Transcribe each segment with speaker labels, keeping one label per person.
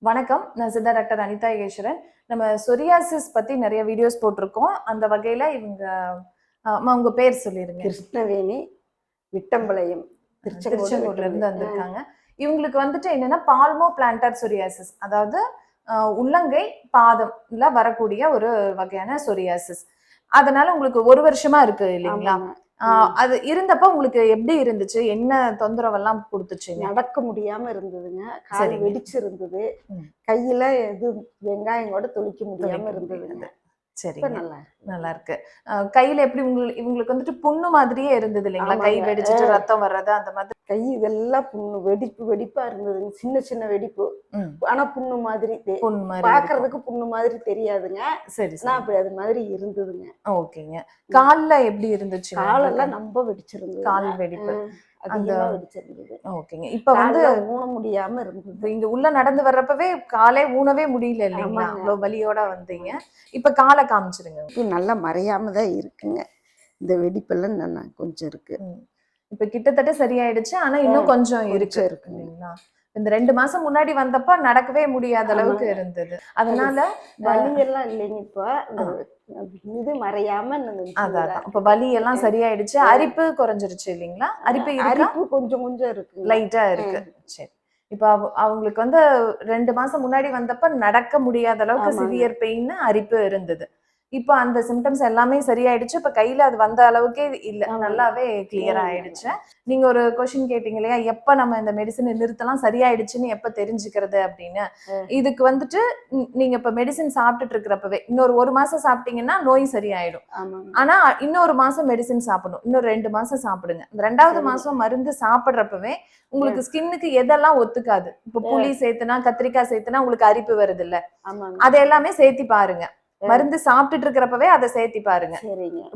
Speaker 1: வணக்கம். நான் சித்தா டாக்டர் அனிதா யோகேஸ்வரன். நம்ம சொரியாசிஸ் பத்தி நெறைய வீடியோஸ் போட்டிருக்கோம். அந்த வகையில இவங்க அம்மா உங்க பேர் சொல்லிருங்க.
Speaker 2: கிருஷ்ணவேணி, விட்டம்பாளையம்,
Speaker 1: திருச்செங்கோடுல இருந்து வந்திருக்காங்க. இவங்களுக்கு வந்துட்டு என்னன்னா பால்மோ பிளான்டார் சொரியாசிஸ், அதாவது உள்ளங்கை பாதம்ல வரக்கூடிய ஒரு வகையான சொரியாசிஸ். அதனால உங்களுக்கு 1 வருஷமா இருக்கு இல்லைங்களா? அது இருந்தப்ப உங்களுக்கு எப்படி இருந்துச்சு? என்ன தொந்தரவெல்லாம் குடுத்துச்சு?
Speaker 2: நடக்க முடியாம இருந்ததுங்க. கால் வெடிச்சு இருந்தது. கையில வெங்காயம் கூட தொளிக்க முடியாம இருந்ததுங்க.
Speaker 1: சரி, நல்லா இருக்கு. கையில எப்படி இவங்களுக்கு வந்துட்டு புண்ணு மாதிரியே இருந்தது இல்லைங்களா? கை வெடிச்சிட்டு ரத்தம் வர்றது அந்த மாதிரி.
Speaker 2: கை இதெல்லாம் புண்ணு வெடிப்பா இருந்ததுங்க. சின்ன சின்ன வெடிப்பு. ஆனா புண்ணு மாதிரி பாக்குறதுக்கு புண்ணு மாதிரி தெரியாதுங்க. சரி, அப்படி அது மாதிரி இருந்ததுங்க.
Speaker 1: ஓகேங்க. கால்ல எப்படி இருந்துச்சு?
Speaker 2: காலெல்லாம் ரொம்ப வெடிச்சிருந்தது.
Speaker 1: கால் வெடிப்பு
Speaker 2: அதிகமா வெடிச்சிருந்தது.
Speaker 1: ஓகேங்க. இப்ப வந்து
Speaker 2: ஊன முடியாம இருந்தது.
Speaker 1: இங்க உள்ள நடந்து வர்றப்பவே காலே ஊனவே முடியல இல்லைங்களா? அவ்வளவு வலியோட வந்தீங்க. இப்ப காலை காமிச்சிருங்க.
Speaker 2: நல்லா மறையாம தான் இருக்குங்க. இந்த வெடிப்பெல்லாம் கொஞ்சம் இருக்கு.
Speaker 1: இப்ப கிட்டத்தட்ட சரியாயிடுச்சு. ஆனா இன்னும் கொஞ்சம் இருக்கு இல்லைங்களா? இந்த 2 மாசம் முன்னாடி வந்தப்ப நடக்கவே முடியாத அளவுக்கு இருந்தது. அதனால
Speaker 2: வலி எல்லாம் இல்லைங்க. இப்ப இது மறையாம
Speaker 1: அதான் இப்ப வலி எல்லாம் சரியாயிடுச்சு. அரிப்பு குறைஞ்சிருச்சு இல்லைங்களா?
Speaker 2: அரிப்பு கொஞ்சம் கொஞ்சம் இருக்கு,
Speaker 1: லைட்டா இருக்கு. சரி. இப்ப அவங்களுக்கு வந்து 2 மாசம் முன்னாடி வந்தப்ப நடக்க முடியாத அளவுக்கு சிவியர் பெயின், அரிப்பு இருந்தது. இப்ப அந்த சிம்டம்ஸ் எல்லாமே சரியாயிடுச்சு. இப்ப கையில அது வந்த அளவுக்கே இல்ல. நல்லாவே கிளியர் ஆயிடுச்சு. நீங்க ஒரு கொஸ்டின் கேட்டீங்க இல்லையா? எப்ப நம்ம இந்த மெடிசனை நிறுத்தலாம், சரியாயிடுச்சுன்னு எப்ப தெரிஞ்சுக்கிறது அப்படின்னு. இதுக்கு வந்துட்டு நீங்க இப்ப மெடிசன் சாப்பிட்டுட்டு இருக்கிறப்பவே இன்னொரு 1 மாசம் சாப்பிட்டீங்கன்னா நோய் சரியாயிடும். ஆனா இன்னொரு மாசம் மெடிசன் சாப்பிடணும். இன்னொரு 2 மாசம் சாப்பிடுங்க. இந்த 2வது மாசம் மருந்து சாப்பிடுறப்பவே உங்களுக்கு ஸ்கின்னுக்கு எதெல்லாம் ஒத்துக்காது. இப்ப புளி சேர்த்துனா, கத்திரிக்காய் சேர்த்துனா உங்களுக்கு அரிப்பு வருது இல்ல? அது எல்லாமே சேர்த்தி பாருங்க. மருந்து சாப்பிட்டுட்டு இருக்கிறப்பவே அதை சேர்த்தி பாருங்க.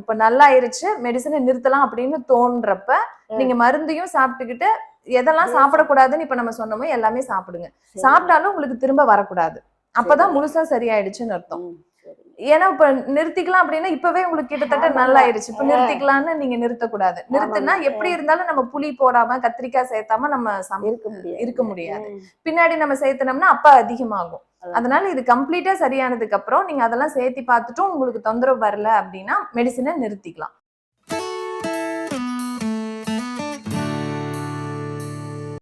Speaker 1: இப்ப நல்லா ஆயிருச்சு, மெடிசனை நிறுத்தலாம் அப்படின்னு தோன்றப்ப நீங்க மருந்தையும் சாப்பிட்டுக்கிட்டு எதெல்லாம் சாப்பிடக்கூடாதுன்னு இப்ப நம்ம சொன்னோமோ எல்லாமே சாப்பிடுங்க. சாப்பிட்டாலும் உங்களுக்கு திரும்ப வரக்கூடாது. அப்பதான் முழுசா சரியாயிடுச்சுன்னு அர்த்தம். ஏன்னா இப்ப நிறுத்திக்கலாம் அப்படின்னா இப்பவே உங்களுக்கு கிட்டத்தட்ட நல்லா ஆயிடுச்சு. இப்ப நிறுத்திக்கலாம்னு நீங்க நிறுத்தக்கூடாது. நிறுத்தினா எப்படி இருந்தாலும் நம்ம புளி போடாம கத்திரிக்காய் சேர்த்தாம நம்ம இருக்க முடியாது. பின்னாடி நம்ம சேர்த்தனோம்னா அப்ப அதிகமாகும். அதனால இது கம்ப்ளீட்டா சரியானதுக்கு அப்புறம் நீங்க அதெல்லாம் சேர்த்தி பார்த்துட்டும் உங்களுக்கு தொந்தரவு வரல அப்படின்னா மெடிசனை நிறுத்திக்கலாம்.